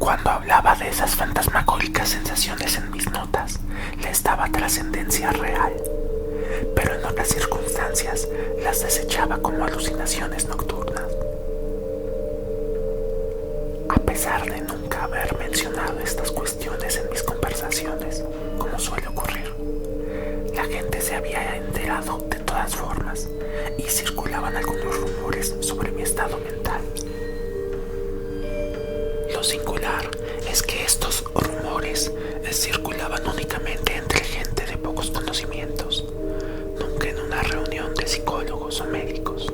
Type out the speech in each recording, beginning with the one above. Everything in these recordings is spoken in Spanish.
Cuando hablaba de esas fantasmagóricas sensaciones en mis notas, les daba trascendencia real, pero en otras circunstancias las desechaba como alucinaciones nocturnas. A pesar de nunca haber mencionado estas cuestiones en mis conversaciones, como suele ocurrir, la gente se había enterado de todas formas y circulaban algunos rumores sobre mi estado mental. Lo singular es que estos rumores circulaban únicamente entre gente de pocos conocimientos, nunca en una reunión de psicólogos o médicos.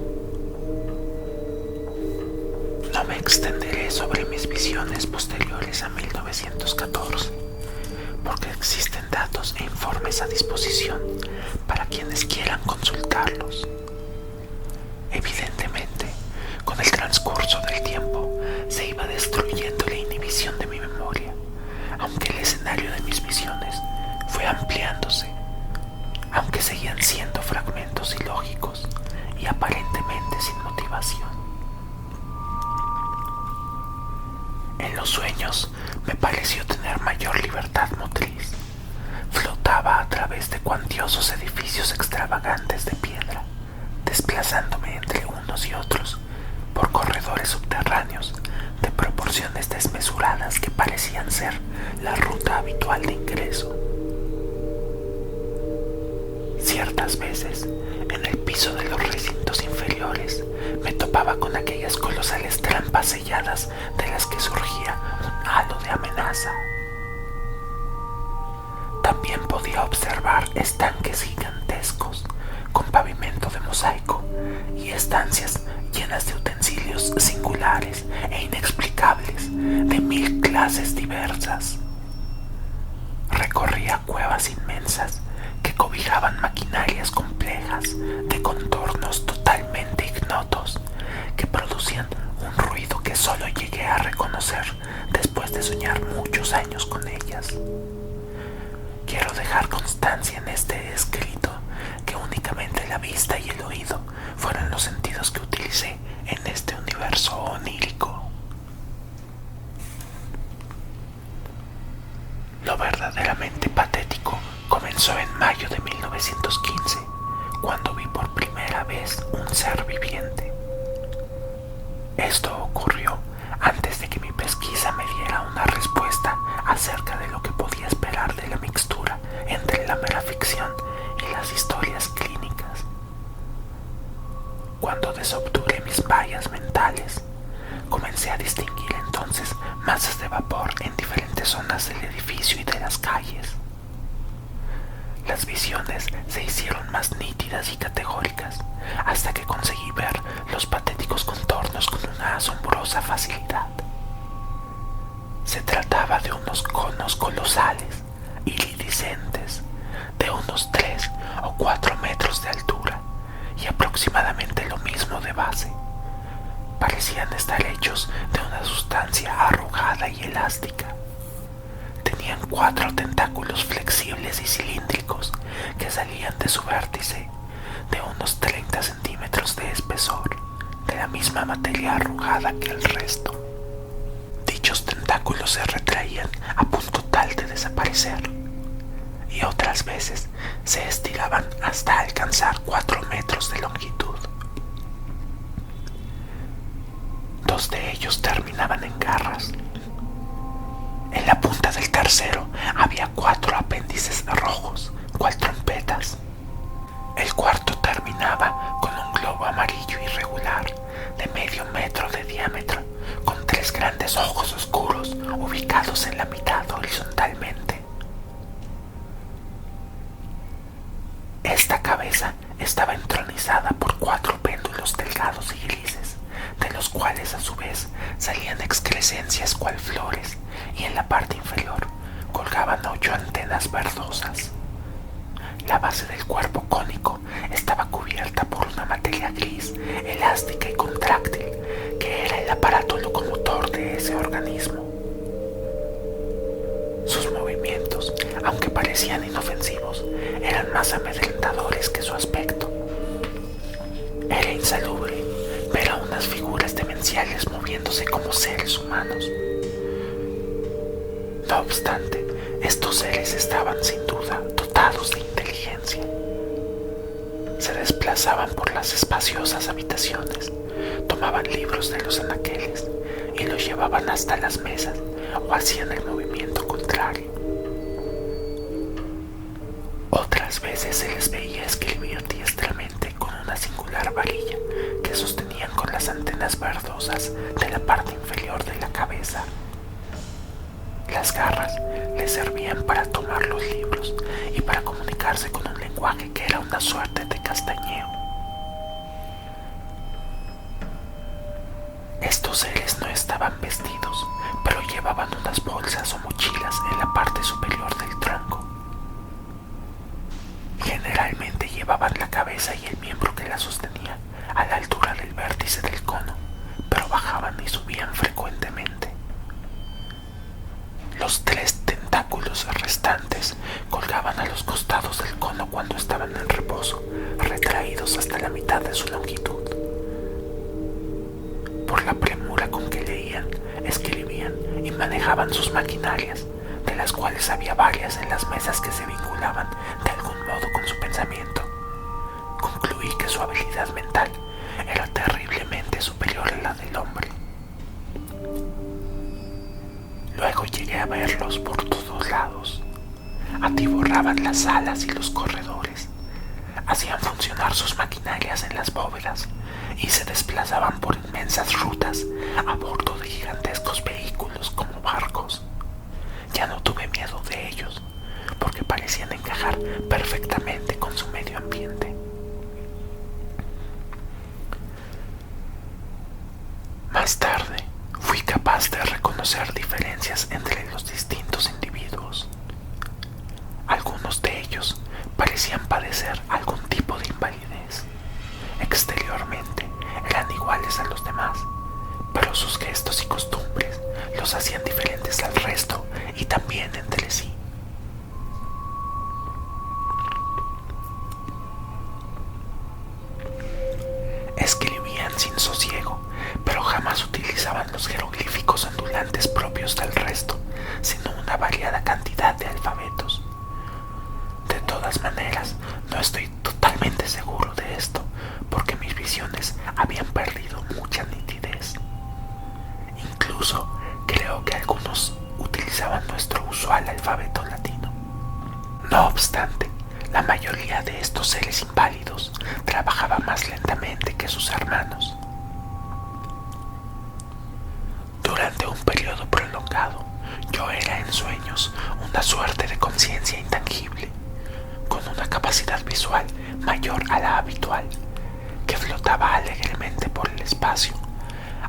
No me extenderé sobre mis visiones posteriores a 1914, porque existen datos e informes a disposición para quienes quieran consultarlos. Evidentemente, con el transcurso del tiempo se iba destruyendo la inhibición de mi memoria, aunque el escenario de mis visiones fue ampliándose, aunque seguían siendo fragmentos ilógicos y aparentemente sin motivación. En los sueños me pareció tener mayor libertad motriz. Flotaba a través de cuantiosos edificios extravagantes de piedra, desplazándome entre unos y otros por corredores subterráneos de proporciones desmesuradas que parecían ser la ruta habitual de ingreso. Ciertas veces, en el piso de los recintos inferiores, me topaba con aquellas colosales trampas selladas de las que surgía un halo de amenaza. También podía observar estanques gigantescos con pavimento de mosaico y estancias llenas de utensilios singulares e inexplicables de 1000 clases diversas. Recorría cuevas inmensas que cobijaban maquinarias complejas de contornos totalmente ignotos que producían un ruido que solo llegué a reconocer después de soñar muchos años con ellas. Quiero dejar constancia en este escrito que únicamente la vista y el oído fueron los sentidos que utilicé en este universo onírico. Lo verdaderamente patético comenzó en mayo de 1915, cuando vi por primera vez un ser viviente. Esto ocurrió antes de que mi pesquisa me diera una respuesta acerca de lo que podía esperar de la mixtura entre la mera ficción y las historias clínicas. Cuando desobturé mis vallas mentales, comencé a distinguir entonces masas de vapor en diferentes zonas del edificio y de las calles. Las visiones se hicieron más nítidas y categóricas hasta que conseguí ver los patéticos contornos con una asombrosa facilidad. Se trataba de unos conos colosales, iridiscentes, de unos 3 o 4 metros de altura y aproximadamente lo mismo de base. Parecían estar hechos de una sustancia arrugada y elástica. Tenían 4 tentáculos flexibles y cilíndricos que salían de su vértice, de unos 30 centímetros de espesor, de la misma materia arrugada que el resto. Dichos tentáculos se retraían a punto tal de desaparecer, y otras veces se estiraban hasta alcanzar 4 metros de longitud. 2 de ellos terminaban en garras. En la punta del tercero había 4 apéndices rojos, cual trompetas. El cuarto terminaba con un globo amarillo irregular de medio metro de diámetro, con 3 grandes ojos oscuros ubicados en la mitad horizontalmente. Esta cabeza estaba entronizada por 4 péndulos delgados y grises, de los cuales a su vez salían excrescencias cual flores, y en la parte inferior colgaban 8 antenas verdosas. La base del cuerpo cónico estaba cubierta por una materia gris, elástica y contráctil, que era el aparato locomotor de ese organismo. Sus movimientos, aunque parecían inofensivos, eran más amedrentadores que su aspecto. Era insalubre ver a unas figuras demenciales moviéndose como seres humanos. No obstante, estos seres estaban sin duda dotados de inteligencia. Se desplazaban por las espaciosas habitaciones, tomaban libros de los anaqueles y los llevaban hasta las mesas o hacían el movimiento contrario. Otras veces se les veía escribir diestramente con una singular varilla que sostenían con las antenas verdosas de la parte inferior de la cabeza. Las garras les servían para tomar los libros y para comunicarse con un lenguaje que era una suerte de castañeo. Estos seres no estaban vestidos, pero llevaban unas bolsas o mochilas en la parte superior del tronco. Generalmente llevaban la cabeza y el miembro que la sostenía a la altura del vértice del cono, pero bajaban y subían frecuentemente. Los 3 tentáculos restantes colgaban a los costados del cono cuando estaban en reposo, retraídos hasta la mitad de su longitud. Por la premura con que leían, escribían y manejaban sus maquinarias, de las cuales había varias en las mesas que se vinculaban de algún modo con su pensamiento, concluí que su habilidad mental era terriblemente superior a la del hombre. Luego llegué a verlos por todos lados. Atiborraban las salas y los corredores, hacían funcionar sus maquinarias en las bóvedas y se desplazaban por inmensas rutas a bordo de gigantescos vehículos como barcos. Ya no tuve miedo de ellos, porque parecían encajar perfectamente con su medio ambiente. Más tarde, fui capaz de reconocer diferencias entre los distintos individuos. Algunos de ellos parecían padecer algún tipo de invalidez. Exteriormente eran iguales a los demás, pero sus gestos y costumbres los hacían diferentes al resto y también entre sí. Escribían sin sosiego, pero jamás utilizaban los jeroglíficos ondulantes propios del resto, sino una variada cantidad de alfabetos. De todas maneras, no estoy totalmente seguro de esto, porque mis visiones habían perdido mucha nitidez. Incluso creo que algunos utilizaban nuestro usual alfabeto latino. No obstante, la mayoría de estos seres inválidos trabajaba más lentamente que sus hermanos. Durante un periodo prolongado, yo era en sueños una suerte de conciencia intangible, con una capacidad visual mayor a la habitual, que flotaba alegremente por el espacio,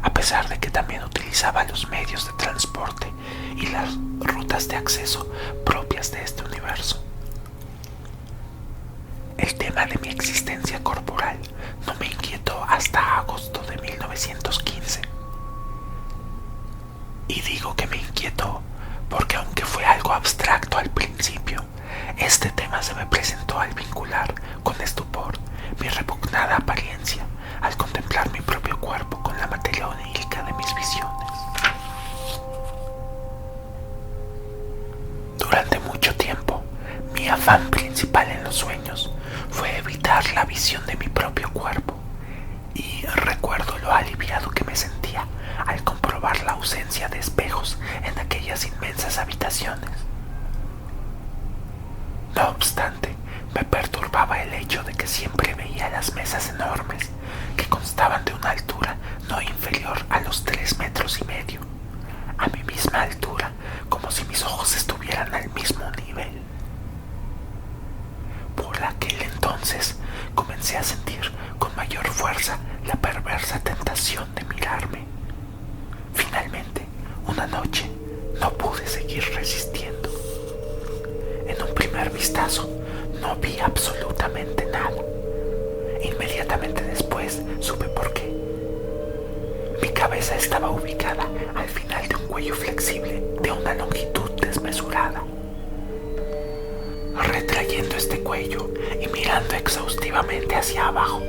a pesar de que también utilizaba los medios de transporte y las rutas de acceso propias de este universo. El tema de mi existencia corporal no me inquietó hasta agosto de 1915. Y digo que me inquietó porque, aunque fue algo abstracto al principio, este tema se me presentó al vincular con estupor mi repugnada apariencia al contemplar mi propio cuerpo con la materia onírica de mis visiones. Durante mucho tiempo, mi afán principal en los sueños fue evitar la visión de mi propio cuerpo, y recuerdo lo aliviado que me sentía al comprobar la ausencia de espejos en aquellas inmensas habitaciones. No obstante, me perturbaba el hecho de que siempre veía las mesas enormes, que constaban de una altura no inferior a los 3,5 metros, a mi misma altura, como si mis ojos estuvieran al mismo nivel. Por aquel entonces comencé a sentir con mayor fuerza la perversa tentación de mirarme. Finalmente, una noche, no pude seguir resistiendo. En un primer vistazo, no vi absolutamente nada. Inmediatamente después, supe por qué. Mi cabeza estaba ubicada al final de un cuello flexible de una longitud desmesurada. Retrayendo este cuello y mirando exhaustivamente hacia abajo,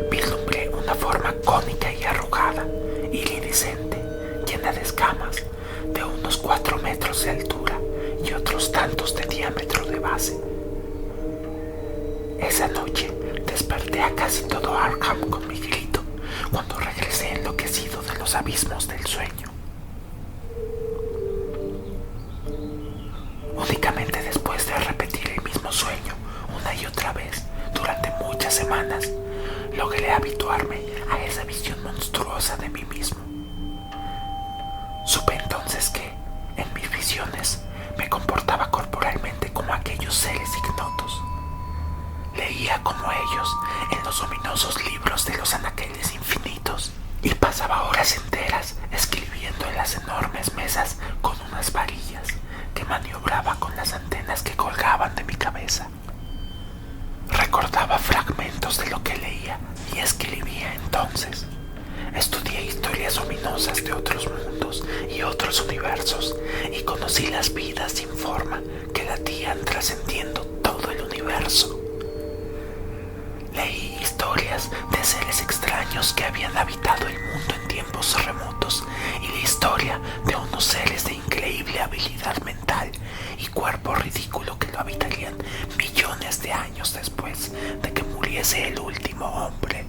vislumbré una forma cónica y arrugada, iridiscente, llena de escamas, de unos 4 metros de altura. base. Esa noche desperté a casi todo Arkham con mi grito cuando regresé enloquecido de los abismos del sueño. Únicamente después de repetir el mismo sueño una y otra vez durante muchas semanas, logré habituarme a esa visión monstruosa de mí mismo. Supe entonces que, en mis visiones, me comportaba corporalmente como aquellos seres ignotos. Leía como ellos en los ominosos libros de los anaqueles infinitos y pasaba horas enteras escribiendo en las enormes mesas con unas varillas que maniobraba con las antenas que colgaban de mi cabeza. Recordaba fragmentos de lo que leía y escribía entonces. Estudié historias ominosas de otros mundos y otros universos y conocí las vidas sin forma que latían trascendiendo todo el universo. Leí historias de seres extraños que habían habitado el mundo en tiempos remotos y la historia de unos seres de increíble habilidad mental y cuerpo ridículo que lo habitarían millones de años después de que muriese el último hombre.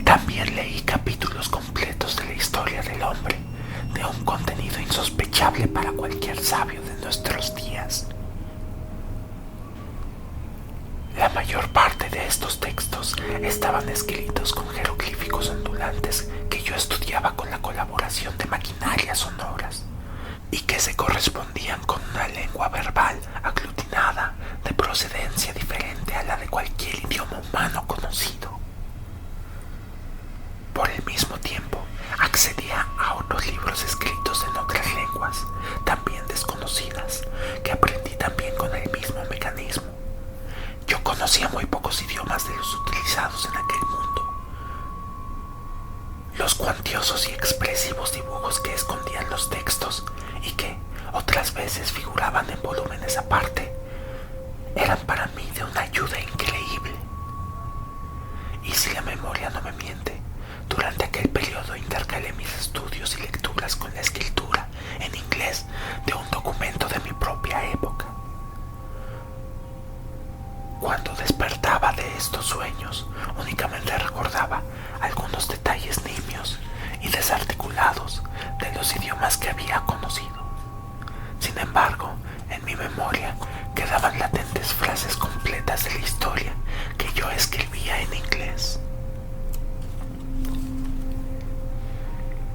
También leí capítulos completos de la historia del hombre, de un contenido insospechable para cualquier sabio de nuestros días. La mayor parte de estos textos estaban escritos con jeroglíficos ondulantes que yo estudiaba con la colaboración de maquinarias sonoras y que se correspondían con una lengua verbal aglutinada de procedencia diferente a la de cualquier idioma humano conocido. Por el mismo tiempo, accedía a otros libros escritos en otras lenguas, también desconocidas, que aprendí también con el mismo mecanismo. Yo conocía muy pocos idiomas de los utilizados en aquel mundo. Los cuantiosos y expresivos dibujos que escondían los textos y que otras veces figuraban en volúmenes aparte, eran para mí de una ayuda increíble. Y si la memoria no me miente, durante aquel periodo intercalé mis estudios y lecturas con la escritura en inglés de un documento de mi propia época. Cuando despertaba de estos sueños, únicamente recordaba algunos detalles nimios y desarticulados de los idiomas que había conocido. Sin embargo, en mi memoria quedaban latentes frases completas de la historia que yo escribía en inglés.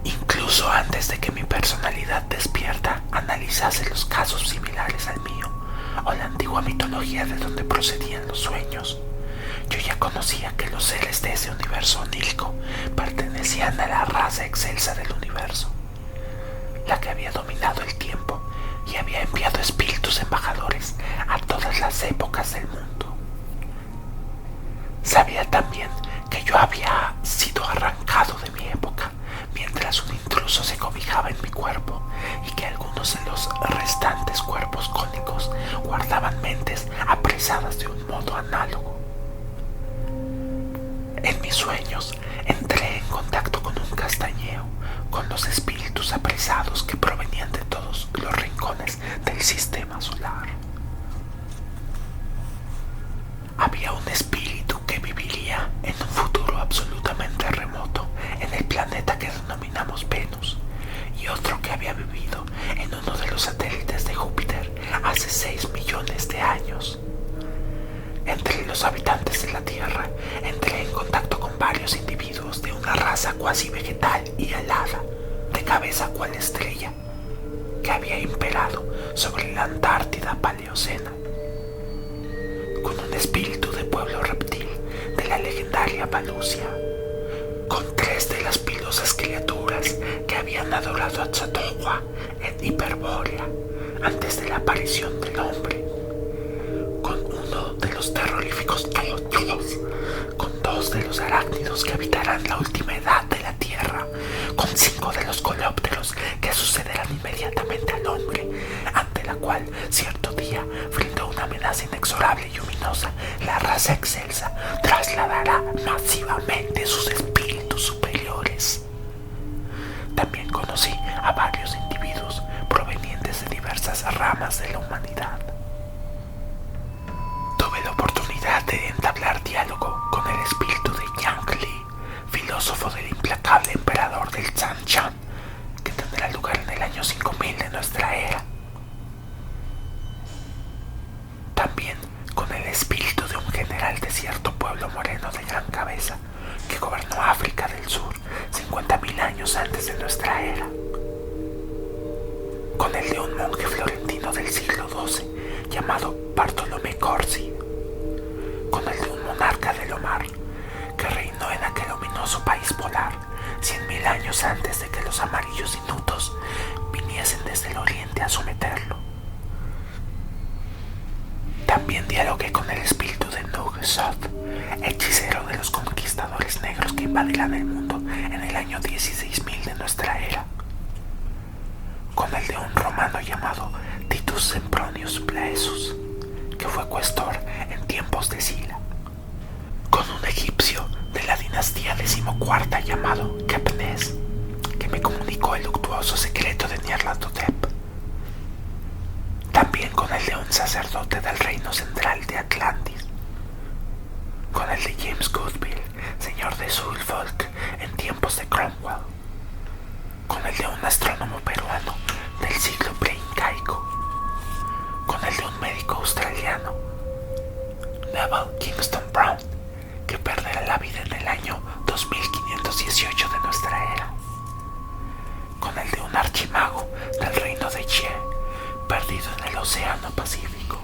Incluso antes de que mi personalidad despierta analizase los casos similares al mío o la antigua mitología de donde procedían los sueños, yo ya conocía que los seres de ese universo onírico pertenecían a la raza excelsa del universo, la que había dominado el tiempo y había enviado espíritus embajadores a todas las épocas del mundo. Sabía también que yo había sido arrancado de mi época mientras un intruso se cobijaba en mi cuerpo y que algunos de los restantes cuerpos cónicos guardaban mentes apresadas de un modo análogo. En mis sueños entré en contacto con un castañeo, con los espíritus apresados que provenían de todos los rincones del sistema solar. Había un espíritu que viviría en un futuro absolutamente remoto en el planeta que denominamos Venus, y otro que había vivido en uno de los satélites de Júpiter hace 6 millones de años. Entre los habitantes de la Tierra entré en contacto con varios individuos de una raza cuasi vegetal y alada, de cabeza cual estrella, que había imperado sobre la Antártida Paleocena, con un espíritu de pueblo reptil de la legendaria Valusia, con 3 de las pilosas criaturas que habían adorado a Tzatohua en Hiperbórea antes de la aparición del hombre, con uno de los terroríficos Tolos, con 2 de los arácnidos que habitarán la última edad de la Tierra, con 5 de los colópteros que sucederán inmediatamente al hombre, ante la cual cierto día, frente a una amenaza inexorable y luminosa, la raza excelsa trasladará masivamente sus espíritus superiores. También conocí a varios individuos provenientes de diversas diversas ramas de la humanidad. Tuve la oportunidad de entablar diálogo con el espíritu de Yang Li, filósofo del implacable emperador del Zhanshan, que tendrá lugar en el año 5000 de nuestra era. También con el espíritu de un general de cierto pueblo moreno de gran cabeza que gobernó África del Sur 50.000 años antes de nuestra era. Con el de un monje florentino del siglo XII llamado Bartolomé Corsi. Con el de un monarca del Omar que reinó en aquel ominoso país polar 100.000 años antes de que los amarillos inutos viniesen desde el oriente a someterlo. También dialogué con el espíritu de Nug-Sot, hechicero de los conquistadores negros que invadirán el mundo en el año 16.000 de nuestra era. Con el de un romano llamado Titus Sempronius Plaesus, que fue cuestor en tiempos de Sila. Con un egipcio de la dinastía XIV llamado Kepnes, que me comunicó el luctuoso secreto de Nyarlathotep. También con el de un sacerdote del reino central de Atlantis. Con el de James Goodwill, señor de Suffolk en tiempos de Cromwell. Con el de un astrónomo peruano del siglo preincaico. Con el de un médico australiano, Neville Kingston Brown, que perderá la vida en el año 2518 de nuestra era. Con el de un archimago del reino de Xie, perdido en el océano Pacífico.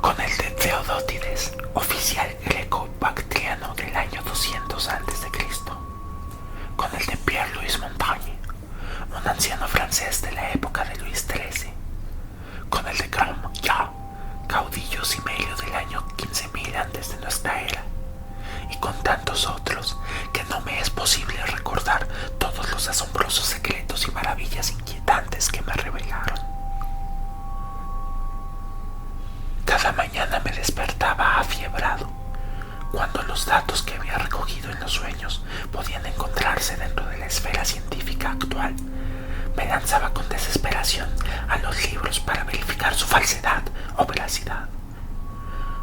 Con el de Theodótides, oficial greco-bactriano del año 200 a.C. Con el de Pierre-Louis Montaigne, un anciano francés de la época de Luis XIII. Con el de Cromwell, caudillo cimelio del año 15.000 antes de nuestra era. Y con tantos otros que no me es posible recordar todos los asombrosos secretos y maravillas inquietantes que me revelaron. Cada mañana me despertaba afiebrado, cuando los datos que había recogido en los sueños podían encontrarse dentro de la esfera científica actual. Me lanzaba con desesperación a los libros para verificar su falsedad o veracidad.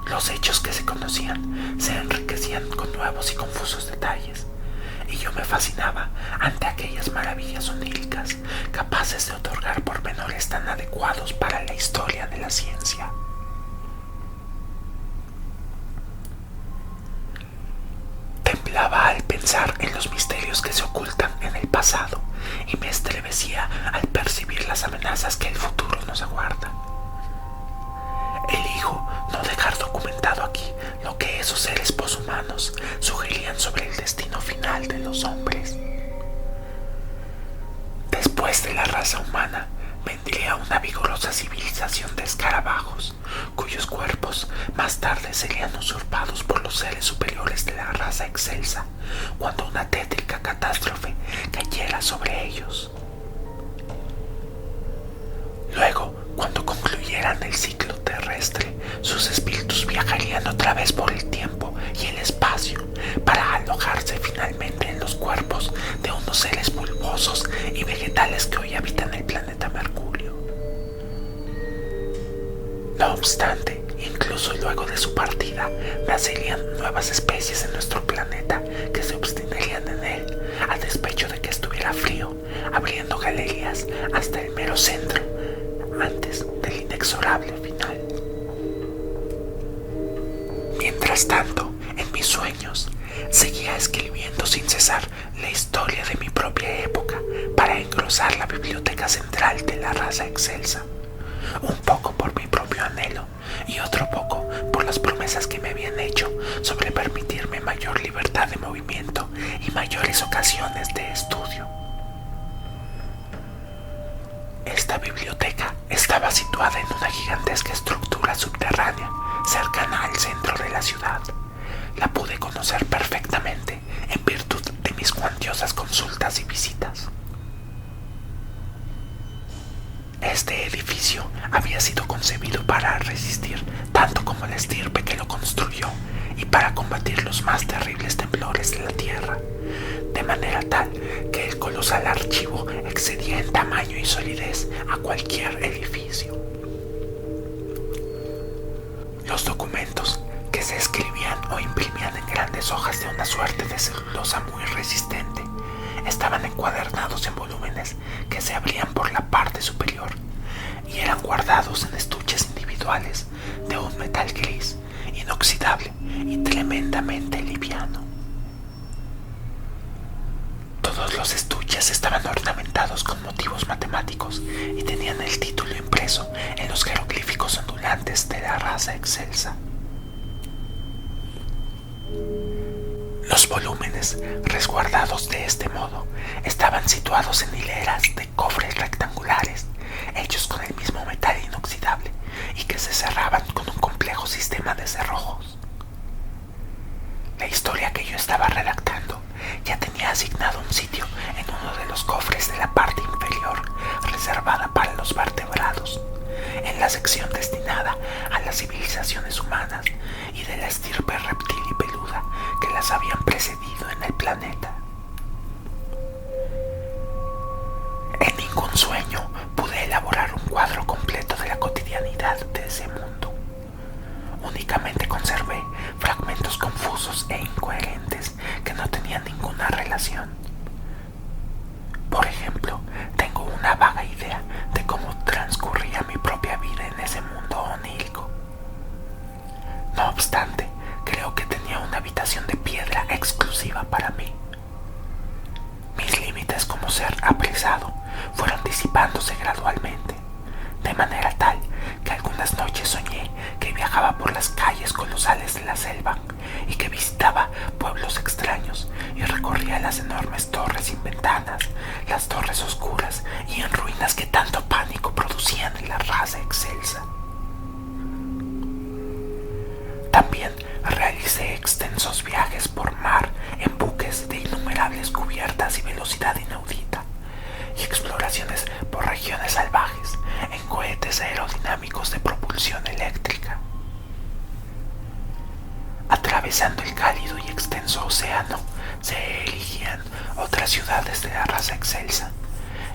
Los hechos que se conocían se enriquecían con nuevos y confusos detalles, y yo me fascinaba ante aquellas maravillas oníricas capaces de otorgar pormenores tan adecuados para la historia de la ciencia. Temblaba al pensar en los misterios que se ocultan en el pasado y me estremecía al percibir las amenazas que el futuro nos aguarda. Elijo no dejar documentado aquí lo que esos seres poshumanos sugerían sobre el destino final de los hombres. Después de la raza humana vendría una vigorosa civilización de escarabajos, cuyos cuerpos más tarde serían usurpados por los seres superiores de la raza excelsa, cuando una tétrica catástrofe cayera sobre ellos. Luego, cuando concluyeran el ciclo terrestre, sus espíritus viajarían otra vez por el tiempo y el espacio para alojarse finalmente en los cuerpos de unos seres bulbosos y vegetales que hoy habitan el planeta Mercurio. No obstante, incluso luego de su partida, nacerían nuevas especies en nuestro planeta que se obstinarían en él, a despecho de que estuviera frío, abriendo galerías hasta el mero centro, antes del inexorable final. Mientras tanto, en mis sueños, seguía escribiendo sin cesar la historia de mi propia época para engrosar la biblioteca central de la raza excelsa, un poco por mi propio anhelo y otro poco por las promesas que me habían hecho sobre permitirme mayor libertad de movimiento y mayores ocasiones de estudio. Esta biblioteca estaba situada en una gigantesca estructura subterránea cercana al centro de la ciudad. La pude conocer perfectamente en virtud de mis cuantiosas consultas y visitas. Este edificio había sido concebido para resistir tanto como la estirpe que lo construyó y para combatir los más terribles temblores de la tierra, de manera tal que el colosal archivo excedía en tamaño y solidez a cualquier edificio. Los documentos, que se escribían o imprimían en grandes hojas de una suerte de celulosa muy resistente, estaban encuadernados en volúmenes que se abrían por la parte superior y eran guardados en estuches individuales de un metal gris, inoxidable y tremendamente liviano. Todos los estuches estaban ornamentados con motivos matemáticos y tenían el título impreso en los jeroglíficos ondulantes de la raza excelsa. Los volúmenes, resguardados de este modo, estaban situados en hileras de cofres rectangulares, hechos con el mismo metal inoxidable y que se cerraban con un complejo sistema de cerrojos. La historia que yo estaba redactando ya tenía asignado un sitio en uno de los cofres de la parte inferior, reservada para los vertebrados, en la sección destinada a las civilizaciones humanas y de la estirpe reptil y peluda que las habían precedido en el planeta. En ningún sueño pude elaborar un cuadro completo de la cotidianidad de ese mundo. Únicamente conservé fragmentos confusos e incoherentes que no tenían ninguna relación. Por ejemplo, tengo una vaga idea de cómo transcurría mi propia vida en ese mundo onírico. No obstante, creo que tenía una habitación de piedra exclusiva para mí. Mis límites como ser apresado fueron disipándose gradualmente, de manera tal que algunas noches soñé que viajaba por las calles colosales de la selva y que visitaba pueblos extraños y recorría las enormes torres sin ventanas, las torres oscuras y en ruinas que tanto pánico producían en la raza excelsa. También realicé extensos viajes por mar en buques de innumerables cubiertas y velocidad inaudita, y exploraciones por regiones salvajes en cohetes aerodinámicos de propulsión eléctrica. Atravesando el cálido y extenso océano se erigían otras ciudades de la raza excelsa,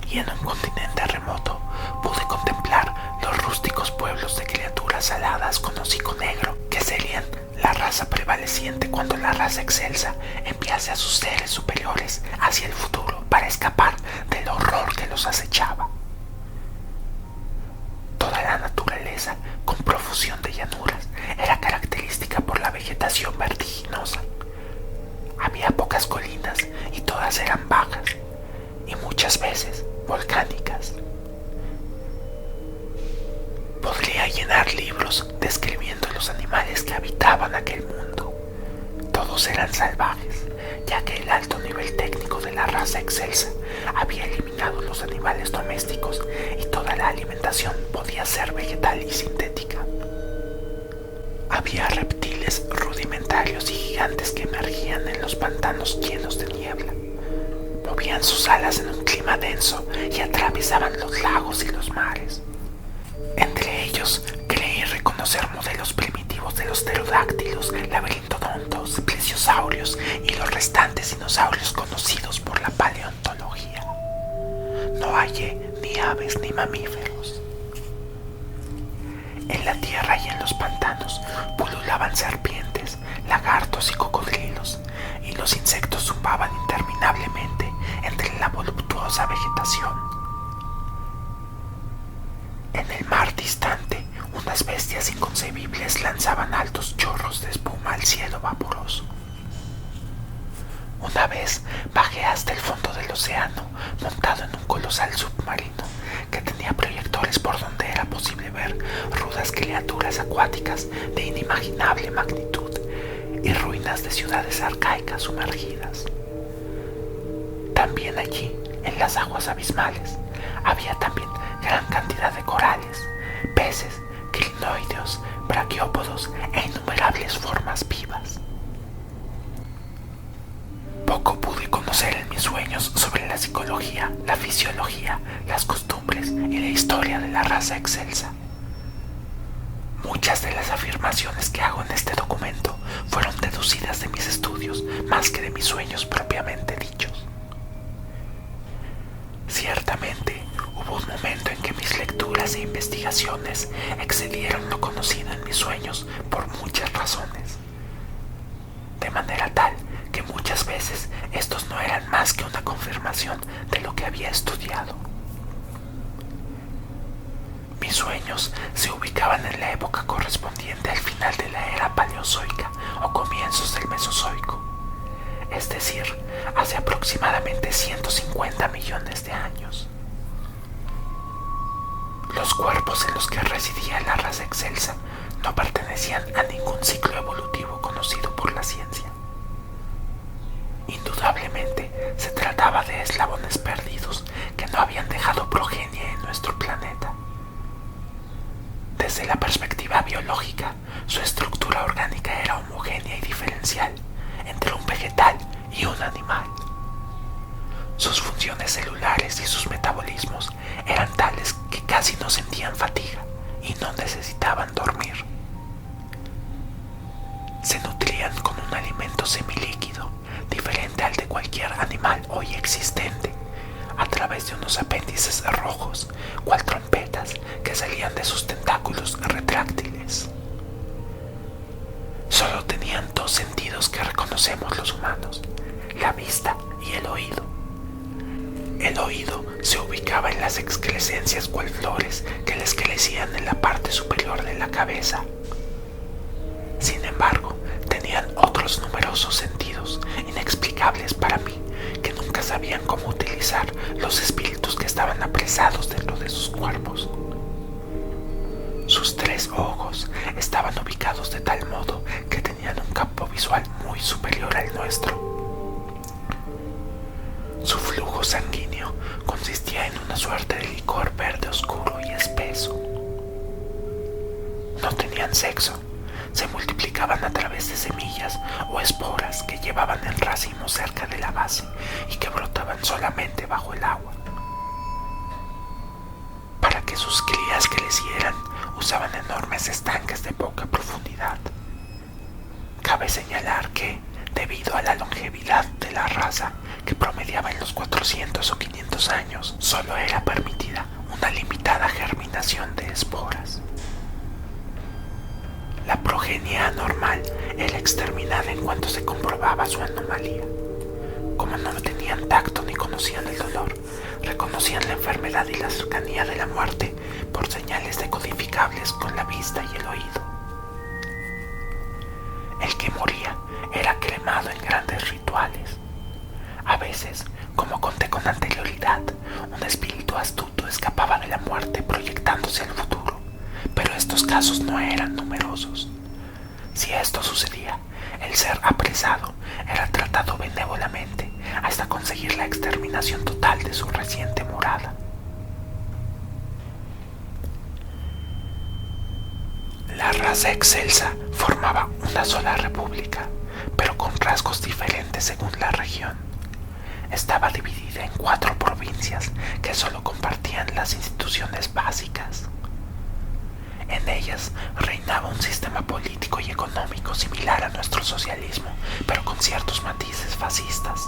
y en un continente remoto pude contemplar los rústicos pueblos de criaturas aladas con hocico negro que serían la raza prevaleciente cuando la raza excelsa enviase a sus seres superiores hacia el futuro para escapar del horror que los acechaba. Toda la naturaleza, con profusión de llanuras, era característica por la vegetación vertiginosa. Había pocas colinas y todas eran bajas y muchas veces volcánicas. Podría llenar libros describiendo los animales que habitaban aquel mundo. Todos eran salvajes, ya que el alto nivel técnico de la raza excelsa había eliminado los animales domésticos y toda la alimentación podía ser vegetal y sintética. Había reptiles rudimentarios y gigantes que emergían en los pantanos llenos de niebla. Movían sus alas en un clima denso y atravesaban los lagos y los mares. Entre ellos creí reconocer modelos primitivos de los pterodáctilos, laberinodontos, plesiosaurios y los restantes dinosaurios conocidos por la paleontología. No hallé ni aves ni mamíferos. En la tierra y en los pantanos pululaban serpientes, lagartos y cocodrilos, y los insectos zumbaban interminablemente entre la voluptuosa vegetación. En el mar distante, unas bestias inconcebibles lanzaban altos chorros de espuma al cielo vaporoso. Una vez bajé hasta el fondo del océano, montado en un colosal submarino que tenía proyectores por donde era posible ver rudas criaturas acuáticas de inimaginable magnitud y ruinas de ciudades arcaicas sumergidas. También allí, en las aguas abismales, había también gran cantidad de corales, peces, crinoideos, braquiópodos e innumerables formas vivas. Poco pude conocer en mis sueños sobre la psicología, la fisiología, las costumbres y la historia de la raza excelsa. Muchas de las afirmaciones que hago en este documento fueron deducidas de mis estudios más que de mis sueños propiamente dichos. Ciertamente, hubo un momento en que mis lecturas e investigaciones excedieron lo conocido en mis sueños por muchas razones, de manera tal que muchas veces estos no eran más que una confirmación de lo que había estudiado. Mis sueños se ubicaban en la época correspondiente al final de la era paleozoica o comienzos del Mesozoico, es decir, hace aproximadamente 150 millones de años. Los cuerpos en los que residía la raza excelsa no pertenecían a ningún ciclo evolutivo conocido por la ciencia. Indudablemente se trataba de eslabones perdidos que no habían dejado progenie en nuestro planeta. Desde la perspectiva biológica, su estructura orgánica era homogénea y diferencial entre un vegetal y un animal. Sus funciones celulares y sus metabolismos eran tales que casi no sentían fatiga y no necesitaban dormir. Se nutrían con un alimento semilíquido, diferente al de cualquier animal hoy existente, a través de unos apéndices rojos, cual trompetas que salían de sus tentáculos retráctiles. Solo tenían dos sentidos que reconocemos los humanos, la vista y el oído. El oído se ubicaba en las excrescencias cual flores que les crecían en la parte superior de la cabeza. Sin embargo, tenían otros numerosos sentidos, inexplicables para mí, que nunca sabían cómo utilizar los espíritus que estaban apresados dentro de sus cuerpos. Sus tres ojos estaban ubicados de tal modo que tenían un campo visual muy superior al nuestro. Su flujo sanguíneo consistía en una suerte de licor verde oscuro y espeso. No tenían sexo, se multiplicaban a través de semillas o esporas que llevaban en racimos cerca de la base y que brotaban solamente bajo el agua. Para que sus crías crecieran, usaban enormes estanques de poca profundidad. Cabe señalar que, debido a la longevidad de la raza, que promediaba en los 400 o 500 años, solo era permitida una limitada germinación de esporas. La progenie anormal era exterminada en cuanto se comprobaba su anomalía. Como no tenían tacto ni conocían el dolor, reconocían la enfermedad y la cercanía de la muerte por señales decodificables con la vista y el oído. El que moría era cremado en grandes rituales. A veces, como conté con anterioridad, un espíritu astuto escapaba de la muerte proyectándose al futuro, pero estos casos no eran numerosos. Si esto sucedía, el ser apresado era tratado benévolamente hasta conseguir la exterminación total de su reciente morada. La raza excelsa formaba una sola república, pero con rasgos diferentes según la región. Estaba dividida en 4 provincias que solo compartían las instituciones básicas. En ellas reinaba un sistema político y económico similar a nuestro socialismo, pero con ciertos matices fascistas.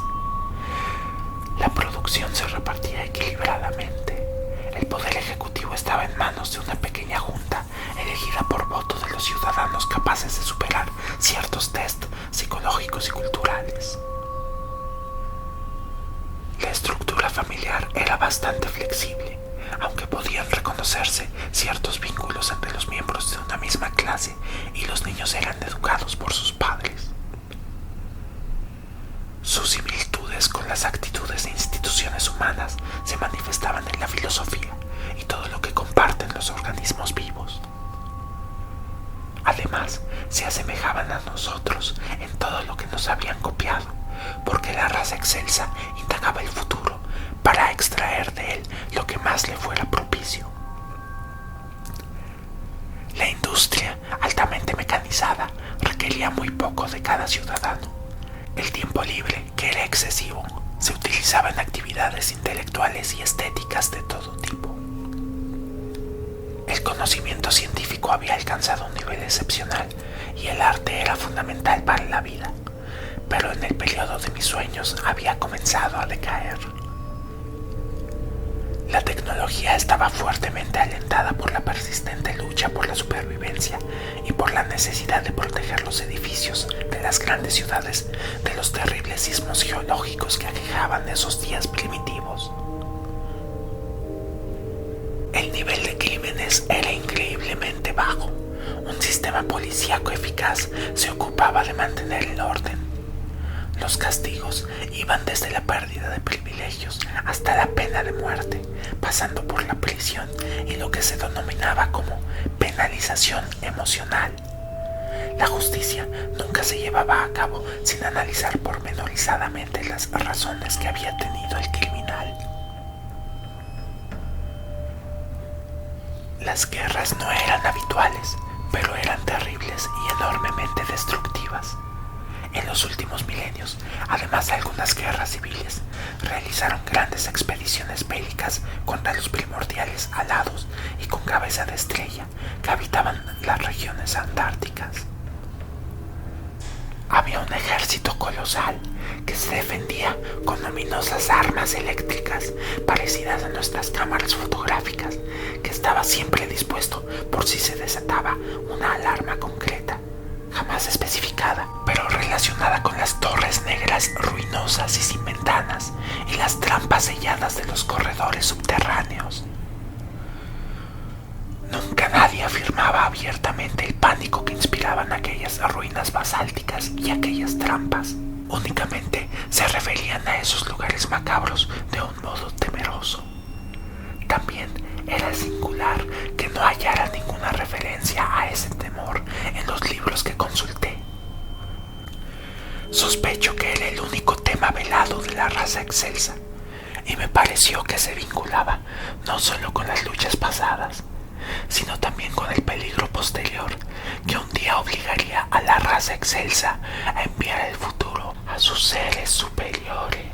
La producción se repartía equilibradamente. El poder ejecutivo estaba en manos de una pequeña junta elegida por voto de los ciudadanos capaces de superar ciertos test psicológicos y culturales. La estructura familiar era bastante flexible, aunque podían reconocerse ciertos vínculos entre los miembros de una misma clase y los niños eran educados por sus padres. Sus similitudes con las actitudes de instituciones humanas se manifestaban en la filosofía y todo lo que comparten los organismos vivos. Además, se asemejaban a nosotros en todo lo que nos habían copiado, porque la raza excelsa indagaba el futuro para extraer de él lo que más le fuera propicio. La industria, altamente mecanizada, requería muy poco de cada ciudadano. El tiempo libre, que era excesivo, se utilizaba en actividades intelectuales y estéticas de todo tipo. El conocimiento científico había alcanzado un nivel excepcional y el arte era fundamental para la vida, pero en el periodo de mis sueños había comenzado a decaer. La tecnología estaba fuertemente alentada por la persistente lucha por la supervivencia y por la necesidad de proteger los edificios de las grandes ciudades de los terribles sismos geológicos que aquejaban esos días primitivos. El nivel de crímenes era increíblemente bajo. Un sistema policíaco eficaz se ocupaba de mantener el orden. Los castigos iban desde la pérdida de privilegios hasta la pena de muerte, pasando por la prisión y lo que se denominaba como penalización emocional. La justicia nunca se llevaba a cabo sin analizar pormenorizadamente las razones que había tenido el criminal. Las guerras no eran habituales, pero eran terribles y enormemente destructivas. En los últimos milenios, además de algunas guerras civiles, realizaron grandes expediciones bélicas contra los primordiales alados y con cabeza de estrella que habitaban las regiones antárticas. Había un ejército colosal que se defendía con luminosas armas eléctricas parecidas a nuestras cámaras fotográficas, que estaba siempre dispuesto por si se desataba una alarma concreta, jamás especificada, pero relacionada con las torres negras ruinosas y sin ventanas y las trampas selladas de los corredores subterráneos. Nunca nadie afirmaba abiertamente el pánico que inspiraban aquellas ruinas basálticas y aquellas trampas. Únicamente se referían a esos lugares macabros de un modo temeroso. También era singular que no hallara ninguna referencia a ese temor en los libros que consulté. Sospecho que era el único tema velado de la raza excelsa, y me pareció que se vinculaba no solo con las luchas pasadas, sino también con el peligro posterior que un día obligaría a la raza excelsa a enviar el futuro a sus seres superiores.